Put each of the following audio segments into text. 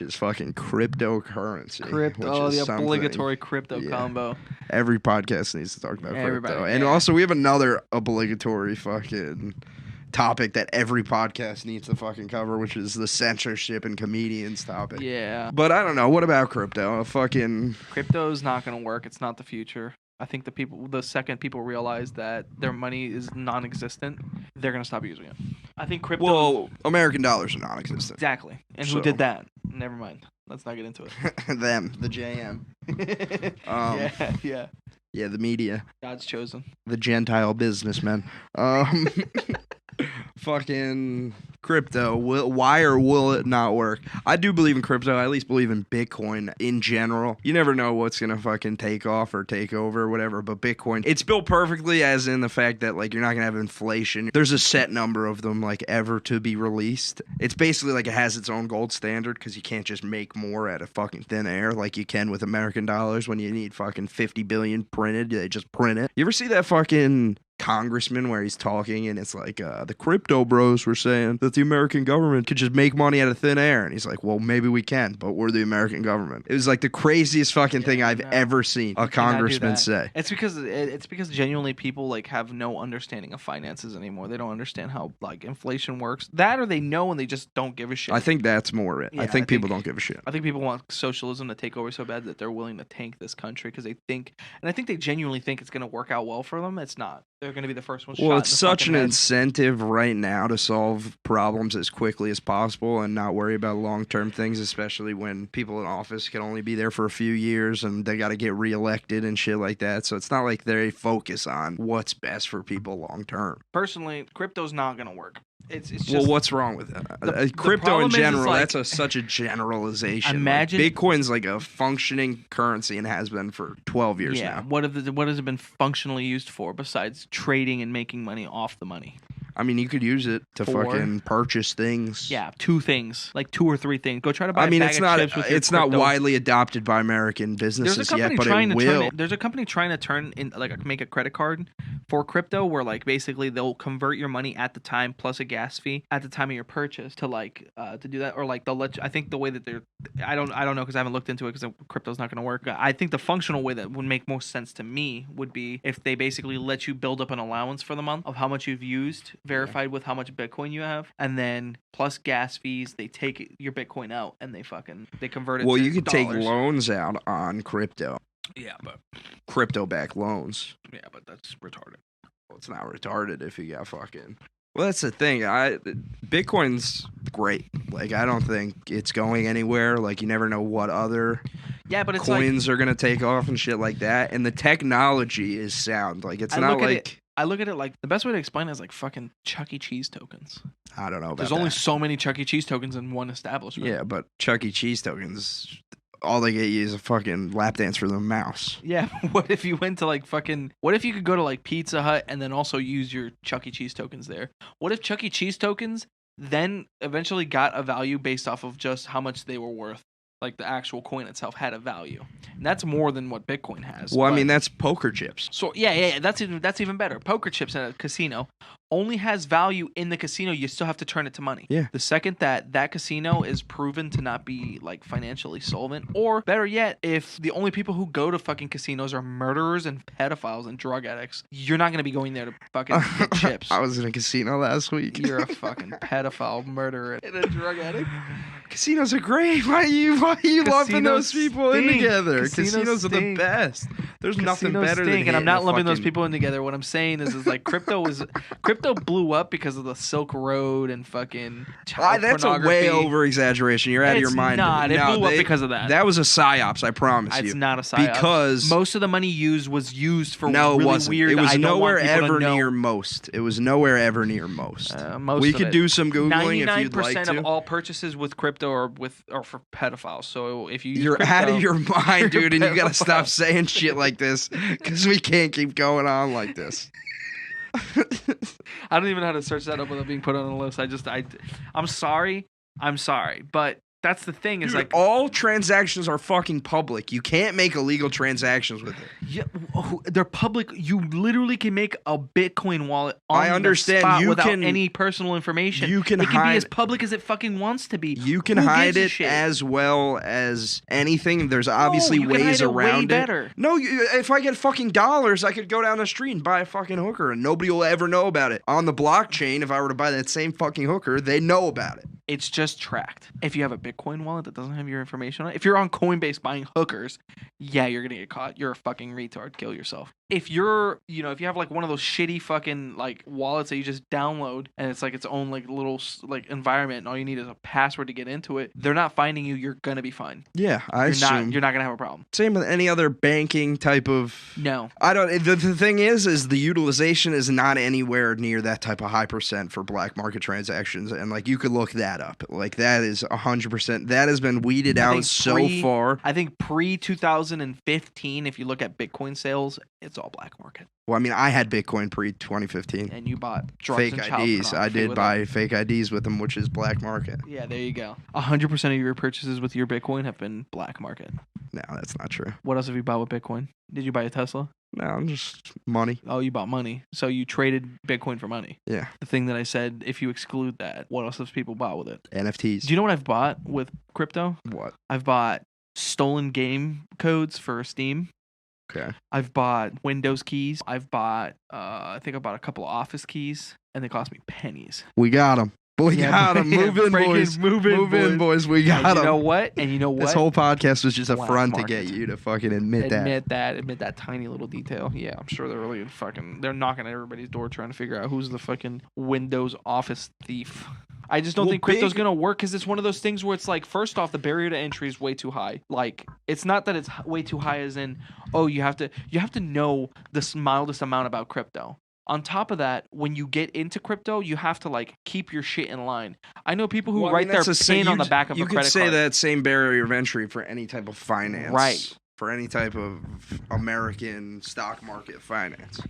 which is fucking cryptocurrency. Crypto, the obligatory crypto combo. Every podcast needs to talk about crypto. And yeah. also, we have another obligatory fucking topic that every podcast needs to fucking cover, which is the censorship and comedians topic. Yeah. But I don't know. What about crypto? Crypto's not going to work. It's not the future. I think the second people realize that their money is non-existent, they're going to stop using it. I think crypto... Well, American dollars are non-existent. Exactly. And who did that? Never mind. Let's not get into it. Them. The JM. Yeah. Yeah, the media. God's chosen. The Gentile businessmen. Fucking crypto. Why or will it not work? I do believe in crypto. I at least believe in Bitcoin in general. You never know what's going to fucking take off or take over or whatever, but Bitcoin, it's built perfectly, as in the fact that, like, you're not going to have inflation. There's a set number of them, like, ever to be released. It's basically like it has its own gold standard because you can't just make more out of fucking thin air like you can with American dollars when you need fucking 50 billion printed. They just print it. You ever see that fucking congressman where he's talking and it's like the crypto bros were saying that the American government could just make money out of thin air, and he's like, well, maybe we can, but we're the American government. It was like the craziest fucking thing I've ever seen a congressman say. It's because genuinely people like have no understanding of finances anymore. They don't understand how like inflation works. That, or they know and they just don't give a shit. I think that's more it. I think people don't give a shit. I think people want socialism to take over so bad that they're willing to tank this country because they think, and I think they genuinely think it's going to work out well for them. It's not. They're going to be the first ones. Well, it's such an incentive right now to solve problems as quickly as possible and not worry about long-term things, especially when people in office can only be there for a few years and they got to get reelected and shit like that. So it's not like they focus on what's best for people long-term. Personally, crypto's not going to work. It's just, well, what's wrong with that? Crypto in general, like, that's such a generalization. Imagine like, Bitcoin's like a functioning currency and has been for 12 years now. What has it been functionally used for besides trading and making money off the money? I mean, you could use it to fucking purchase things. Yeah, 2 things, like 2 or 3 things. Go try to buy. I mean, it's not widely adopted by American businesses yet, but it will. There's a company trying to turn in make a credit card for crypto, where like basically they'll convert your money at the time plus a gas fee at the time of your purchase to like to do that, or like they'll let you, I think the way that they're, I don't know because I haven't looked into it because crypto's not going to work. I think the functional way that would make most sense to me would be if they basically let you build up an allowance for the month of how much you've used, verified with how much Bitcoin you have, and then plus gas fees, they take your Bitcoin out and they convert it to you could dollars. take loans out on crypto. Yeah, but crypto-backed loans. Yeah, but that's retarded. Well, it's not retarded if you got fucking... Well, that's the thing. Bitcoin's great. Like, I don't think it's going anywhere. Like, you never know what other coins are going to take off and shit like that. And the technology is sound. Like, it's not like... I look at it like the best way to explain it is like fucking Chuck E. Cheese tokens. I don't know about There's only so many Chuck E. Cheese tokens in one establishment. Yeah, but Chuck E. Cheese tokens, all they get you is a fucking lap dance for the mouse. Yeah, what if you went to like fucking... What if you could go to like Pizza Hut and then also use your Chuck E. Cheese tokens there? What if Chuck E. Cheese tokens then eventually got a value based off of just how much they were worth? Like the actual coin itself had a value, and that's more than what Bitcoin has. Well, I mean, that's poker chips. So yeah, that's even better. Poker chips in a casino only has value in the casino. You still have to turn it to money. Yeah. The second that casino is proven to not be like financially solvent, or better yet, if the only people who go to fucking casinos are murderers and pedophiles and drug addicts, you're not gonna be going there to fucking get chips. I was in a casino last week. You're a fucking pedophile, murderer, and a drug addict. Casinos are great. Why are you lumping those people in together? Casinos are the best. There's nothing better than and I'm not lumping those people in together. What I'm saying is like crypto blew up because of the Silk Road and fucking child that's pornography. A way over exaggeration. You're out of your mind. It blew up because of that. That was a psyops, I promise you. It's not a psyops. Because most of the money used was used for it wasn't. Weird. It was nowhere ever near most. It was nowhere ever near most. We could do some Googling if you'd like to. 99% of all purchases with crypto are for pedophiles. So if you're out of your mind, dude, and you gotta stop saying shit like this because we can't keep going on like this. I don't even know how to search that up without being put on a list. I'm sorry, but that's the thing. Is dude, like all transactions are fucking public. You can't make illegal transactions with it. Yeah, they're public. You literally can make a Bitcoin wallet on I understand. the spot You without can- any personal information. you can It can be hide- as public as it fucking wants to be. You can Who hide gives a it shit? as well as anything. There's obviously No, you can ways hide it way around it. better. No, if I get fucking dollars, I could go down the street and buy a fucking hooker, and nobody will ever know about it. On the blockchain, if I were to buy that same fucking hooker, they know about it. It's just tracked. If you have a Bitcoin wallet that doesn't have your information on it, if you're on Coinbase buying hookers, yeah, you're gonna get caught. You're a fucking retard. Kill yourself. If you're, if you have like one of those shitty fucking like wallets that you just download and it's like its own like little like environment and all you need is a password to get into it, they're not finding you. You're gonna be fine. Yeah, I You're assume. you're not gonna have a problem. Same with any other banking type of. No. I don't. The thing is the utilization is not anywhere near that type of high percent for black market transactions, and like you could look that up. Like that is 100%. That has been weeded out so far. I think pre 2015, if you look at Bitcoin sales, it's all black market. Well, I mean, I had Bitcoin pre 2015. And you bought drugs Fake and child IDs. I pornography did with buy them. fake IDs with them, which is black market. Yeah, there you go. 100% of your purchases with your Bitcoin have been black market. No, that's not true. What else have you bought with Bitcoin? Did you buy a Tesla? No, just money. Oh, you bought money. So you traded Bitcoin for money. Yeah. The thing that I said, if you exclude that, what else have people bought with it? NFTs. Do you know what I've bought with crypto? What? I've bought stolen game codes for Steam. Okay. I've bought Windows keys. I've bought, I think I bought a couple of Office keys, and they cost me pennies. We got them. We got them. Move in, boys. Move in, boys. We got And them. you know what? And you know what? This whole podcast was just a Black front to market. get you to fucking admit that. Admit that tiny little detail. Yeah, I'm sure they're really they're knocking at everybody's door trying to figure out who's the fucking Windows Office thief. I just don't think crypto's gonna work because it's one of those things where it's like, first off, the barrier to entry is way too high. Like, it's not that it's way too high as in, oh, you have to know the mildest amount about crypto. On top of that, when you get into crypto, you have to like keep your shit in line. I know people who write their PIN on the back of a credit card. You could say that same barrier of entry for any type of finance. Right. For any type of American stock market finance.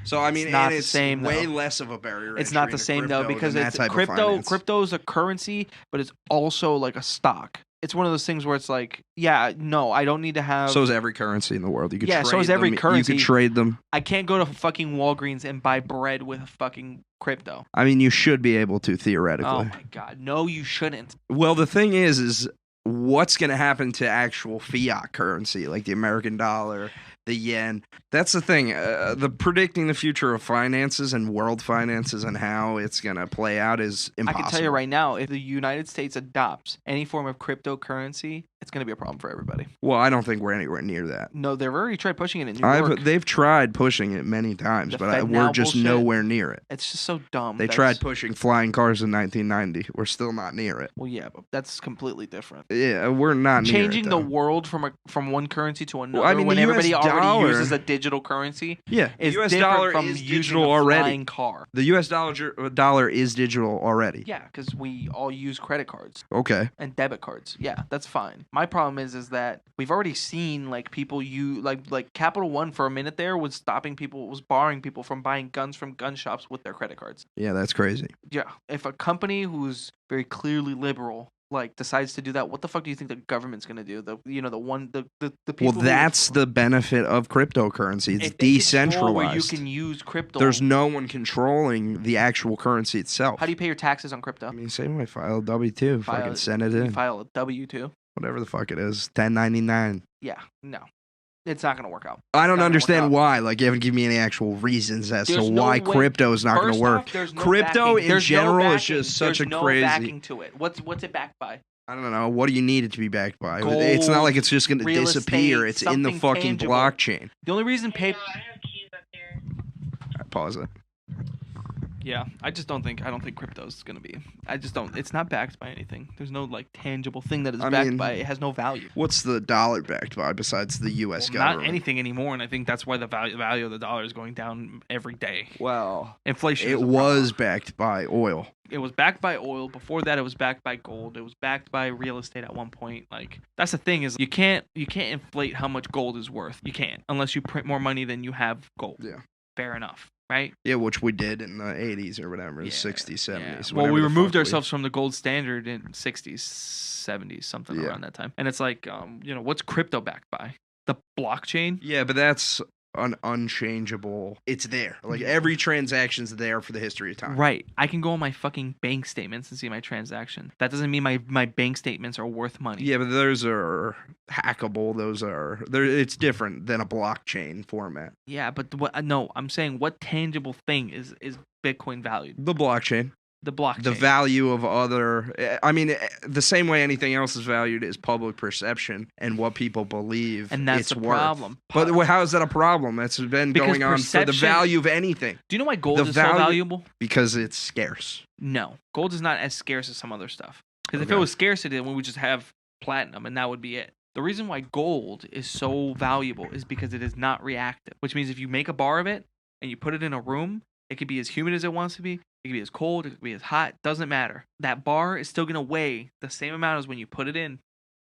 So I mean, It's not and the it's same, way though. less of a barrier. It's entry not the into same though crypto because than it's that type of crypto. finance. Crypto is a currency, but it's also like a stock. It's one of those things where it's like, yeah, no, I don't need to have. So is every currency in the world. You could Yeah, trade so is every them. currency. You could trade them. I can't go to fucking Walgreens and buy bread with fucking crypto. I mean, you should be able to theoretically. Oh my god, no, you shouldn't. Well, the thing is what's going to happen to actual fiat currency, like the American dollar, the yen? That's the thing. The predicting the future of finances and world finances and how it's going to play out is impossible. I can tell you right now, if the United States adopts any form of cryptocurrency, it's going to be a problem for everybody. Well, I don't think we're anywhere near that. No, they've already tried pushing it in New York. They've tried pushing it many times, The but Fed we're now just bullshit. nowhere near it. It's just so dumb. They tried pushing flying cars in 1990. We're still not near it. Well, yeah, but that's completely different. Yeah, we're not near Changing it, the though. world from one currency to another I mean, when the everybody US already dollar- uses a digital currency Yeah, is the US different dollar from is using digital a already. flying car. The US dollar is digital already. Yeah, because we all use credit cards Okay. and debit cards. Yeah, that's fine. My problem is that we've already seen like people like Capital One for a minute there was barring people from buying guns from gun shops with their credit cards. Yeah, that's crazy. Yeah, if a company who's very clearly liberal like decides to do that, what the fuck do you think the government's gonna do? The people. Well, that's the benefit of cryptocurrency. It's if they control decentralized. where you can use crypto. There's no one controlling the actual currency itself. How do you pay your taxes on crypto? I mean, same way, file a W-2. Fucking send it You in. file a W-2. Whatever the fuck it is. 1099. Yeah, no, it's not gonna work out. I don't It's not gonna work understand out. why. Like, you haven't given me any actual reasons as There's to no why way- crypto is not going First to work. off, there's no Crypto backing. in There's no general is backing. just such There's a no crazy. backing to it. What's it backed by? I don't know. What do you need it to be backed by? Gold, It's not like it's just going to real disappear. estate, It's in the something fucking tangible. blockchain. The only reason I have keys up there. Pause it. Yeah, I don't think crypto's gonna be. I just don't. It's not backed by anything. There's no like tangible thing that is I backed mean, by. It has no value. What's the dollar backed by besides the U.S. Well, government? not anything anymore, and I think that's why the value of the dollar is going down every day. Well, Inflation. it is a was problem. backed by oil. It was backed by oil. Before that, it was backed by gold. It was backed by real estate at one point. Like, that's the thing is you can't inflate how much gold is worth. You can't unless you print more money than you have gold. Yeah. Fair enough, right? Yeah, which we did in the 80s or whatever, Yeah, 60s, 70s. Well, whatever we the removed fuck ourselves from the gold standard in 60s, 70s, something Yeah. around that time. And it's like, what's crypto backed by? The blockchain. Yeah, but that's an unchangeable. It's there. Like every transaction's there for the history of time. Right. I can go on my fucking bank statements and see my transaction. That doesn't mean my bank statements are worth money. Yeah, but those are hackable. It's different than a blockchain format. Yeah, but no, I'm saying what tangible thing is Bitcoin valued? The blockchain. The blockchain. The value of the same way anything else is valued is public perception and what people believe And that's it's the worth. problem. But how is that a problem? That's been Because going on for the perception- value of anything. Do you know why gold the is so value- valuable? Because it's scarce. No, gold is not as scarce as some other stuff. Because if Okay. it was scarcity, then we would just have platinum, and that would be it. The reason why gold is so valuable is because it is not reactive, which means if you make a bar of it and you put it in a room, it could be as humid as it wants to be. It could be as cold. It could be as hot. Doesn't matter. That bar is still going to weigh the same amount as when you put it in,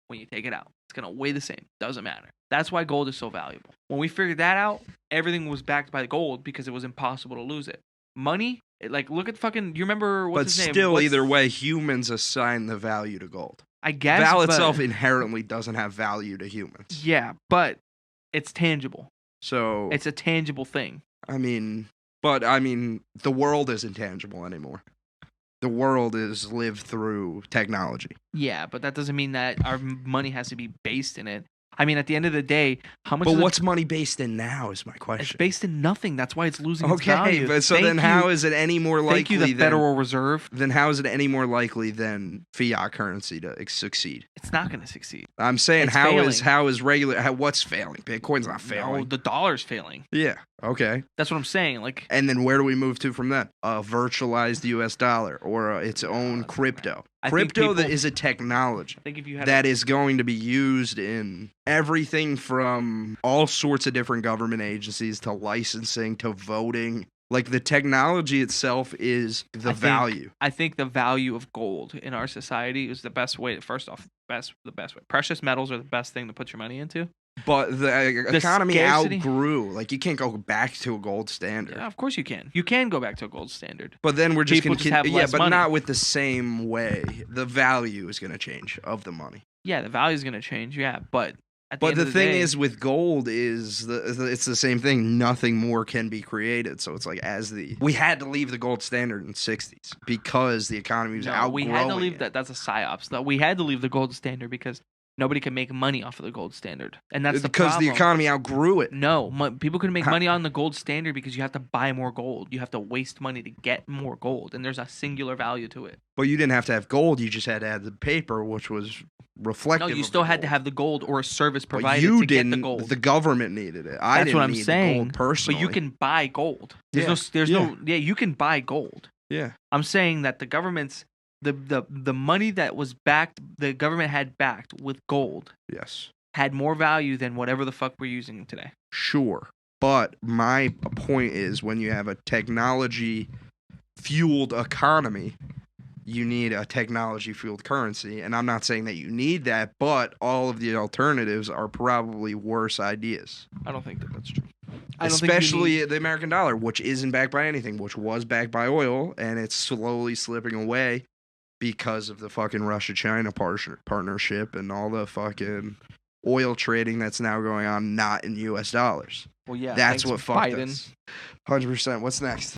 when you take it out. It's going to weigh the same. Doesn't matter. That's why gold is so valuable. When we figured that out, everything was backed by the gold because it was impossible to lose it. Money, look at fucking, you remember what's But his name? still, either way, humans assign the value to gold. I guess. Val but- itself inherently doesn't have value to humans. Yeah, but it's tangible. So It's a tangible thing. the world isn't tangible anymore. The world is lived through technology. Yeah, but that doesn't mean that our money has to be based in it. I mean, at the end of the day, how much? But is it- what's money based in now is my It's question. based in nothing. That's why it's losing its Okay, value. but so Thank then you- how is it any more likely Thank you, the Federal Reserve. then how is it any more likely than fiat currency to succeed? It's not going to succeed. I'm saying It's what's failing? Bitcoin's not No, failing. the dollar's failing. Yeah. Okay. That's what I'm saying. Like, And then where do we move to from that? A virtualized U.S. dollar or its own crypto. I think Crypto that people- is a technology I think if you had that is going to be used in everything from all sorts of different government agencies to licensing to voting. Like the technology itself is the value. I think the value of gold in our society is the best way. First off, the best way. Precious metals are the best thing to put your money into. But the economy scarcity- outgrew. Like you can't go back to a gold standard. Yeah, of course you can. You can go back to a gold standard. But then we're just People going just have less but money. not with the same way. The value is going to change of the money. Yeah, the value is going to change. Yeah, but at the But end the of the thing day, is, with gold, it's the same thing. Nothing more can be created. So it's like we had to leave the gold standard in the '60s because the economy was no, outgrowing we had to leave it. that. That's a psyops. That we had to leave the gold standard because nobody can make money off of the gold standard, and that's because the the economy outgrew it. No, people can make money on the gold standard because you have to buy more gold. You have to waste money to get more gold, and there's a singular value to it. But you didn't have to have gold. You just had to have the paper, which was reflective. No, you of still the had to gold. have the gold or a service But provided you to didn't. get the gold. The government needed it. I That's didn't what I'm need saying. the gold personally. But you can buy gold. There's Yeah. you can buy gold. Yeah. I'm saying that the government's the money that was backed, the government had backed with gold, Yes. had more value than whatever the fuck we're using today. Sure. But my point is when you have a technology fueled economy, you need a technology fueled currency. And I'm not saying that you need that, but all of the alternatives are probably worse ideas. I don't think that's true. Especially the American dollar, which isn't backed by anything, which was backed by oil, and it's slowly slipping away because of the fucking Russia-China partnership and all the fucking oil trading that's now going on not in U.S. dollars. Well, yeah, That's thanks, what fucked Biden. us. 100%. What's next?